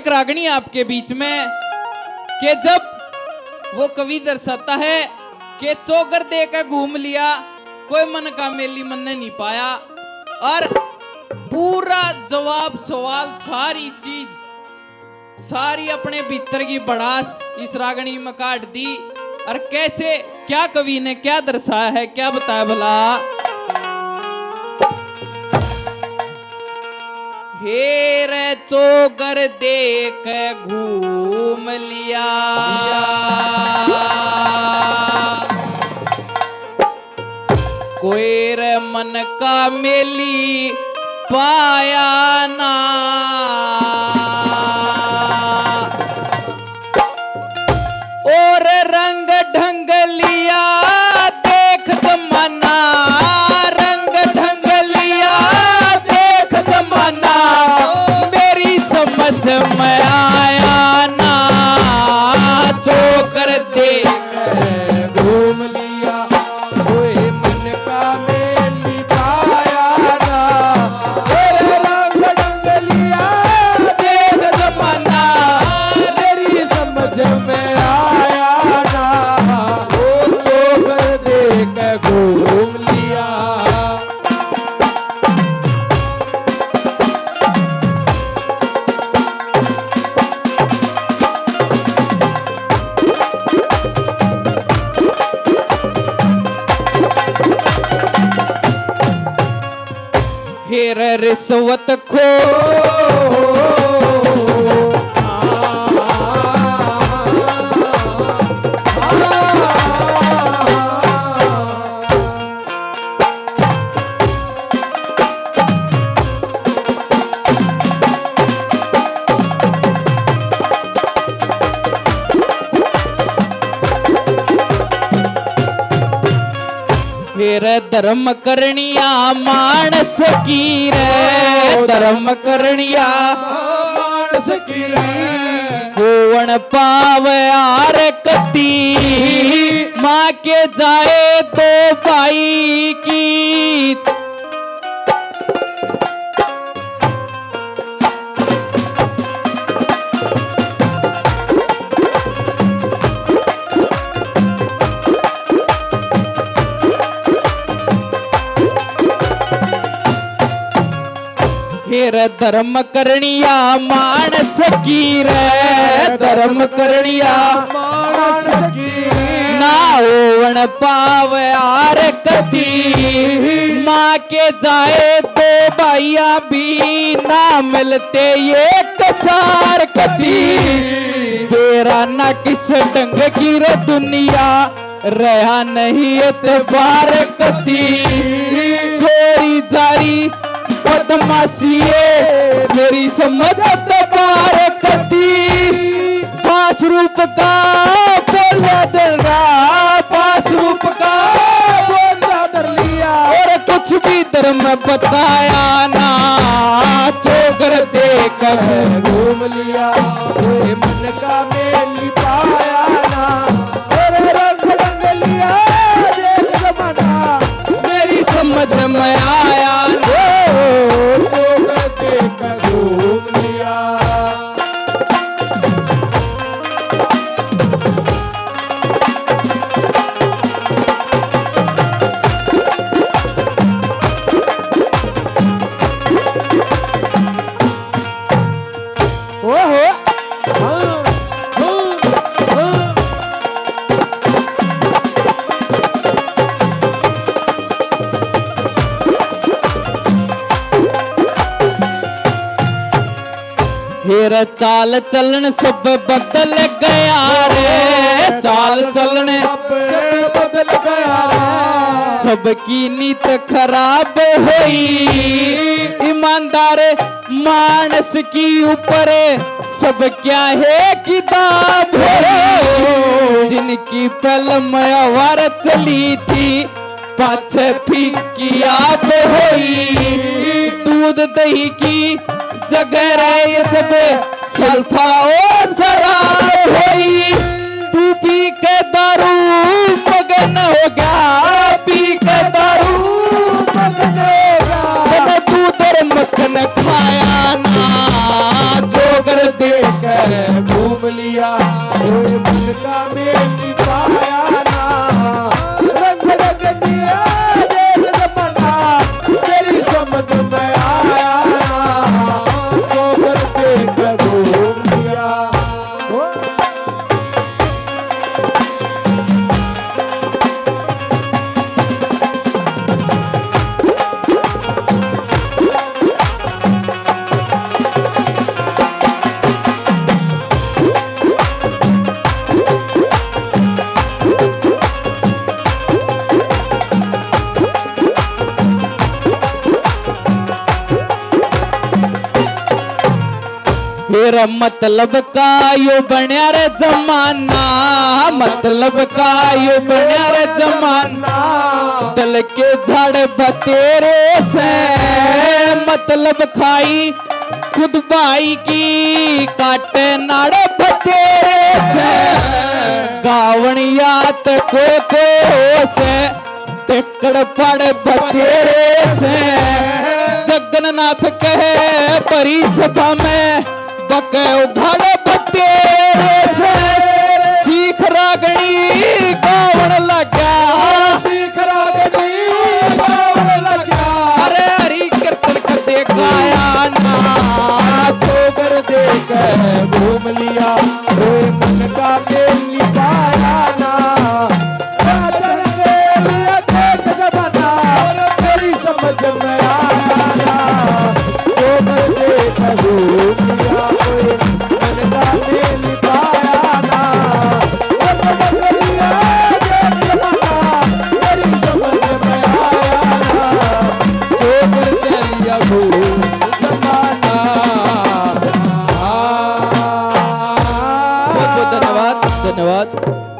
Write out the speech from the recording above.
रागनी आपके बीच में कि जब वो कवि दर्शाता है कि चौगर दे के घूम लिया, कोई मन का मेली मन ने नहीं पाया, और पूरा जवाब सवाल सारी चीज सारी अपने भीतर की बड़ास इस रागनी में काट दी। और कैसे क्या कवि ने क्या दर्शाया है, क्या बताया भला। हेर चौगर देख घूम लिया, कोई रे मन का मेली पाया ना, और रंग ढंग लिया देख जमाना, रंग ढंग लिया देख जमाना, मेरी समझ में आया ना, चौकर देख घूम लिया, कोई मन का मेली पाया ना, रंग ढंग लिया देख जमाना, मेरी समझ में आया ना, वो चौकर देख घूम लिया। हेर रिश्वत खो फिर धर्म करनिया मानस की रे, धर्म करनिया मानस की होवन पावे आर कती, माँ के जाए तो भाई की। फिर धर्म करनिया मानस की रे, धर्म करनिया मानस की ना होवन पावे आर कती, माँ के जाए तो भैया भी ना मिलते ये कसार कती। तेरा ना किस ढंग की रे दुनिया रहा नहीं एतबार कती, चोरी जारी बदमाशिए मेरी समझ तबार कती। 5 रूप का बोला दर रहा, 5 रूप का बोला दर लिया, और कुछ भी धर्म बताया ना, चौकर देख घूम लिया, कोई मन का मेली पाया ना, और रंग ढंग लिया देख जमाना, मेरी समझ में आया ना। चौकर देख घूम लिया। ओहो फिर चाल चलन सब बदल गया रे, चाल चलन सब बदल गया, सबकी नीत खराब हुई, ईमानदार मानस की ऊपर सब क्या है किताब है, जिनकी पल मयावार चली थी पाछे फीकी आप हुई, दूध दही की जगह रहे सब सल्फा और शराब हुई। तू पी के दारू मगन हो गया, पी के दारू मगन हो गया, तू तेरे मक्खन खाया ना, चौकर देख अरे मतलब का यो बन्या रे जमाना, मतलब का यो बन्या रे जमाना, दल के झाड़ बतेरे से मतलब खाई खुद भाई की काटे नाड़े बतेरे से, गावणियात को से टेकड़ पड़ बतेरे से, जगन्नाथ कहे परी सभा में बके उघाड़े बतेरे से, सीख रागणी गावण लगा, सीख रागनी गावण लगा, अरे हरि कीर्तन करते गाया ना, चोकर देकर घूम लिया रोए मन का मेल पाया ना, राजन के लिए देख जमाना तेरी समझ में आया ना, चोकर देकर घूम लिया रोए मन का मेल पाया ना, राजन के लिए देख जमाना तेरी समझ में आया ना, चोकर के लिए घूम जमाना। बहुत बहुत धन्यवाद धन्यवाद।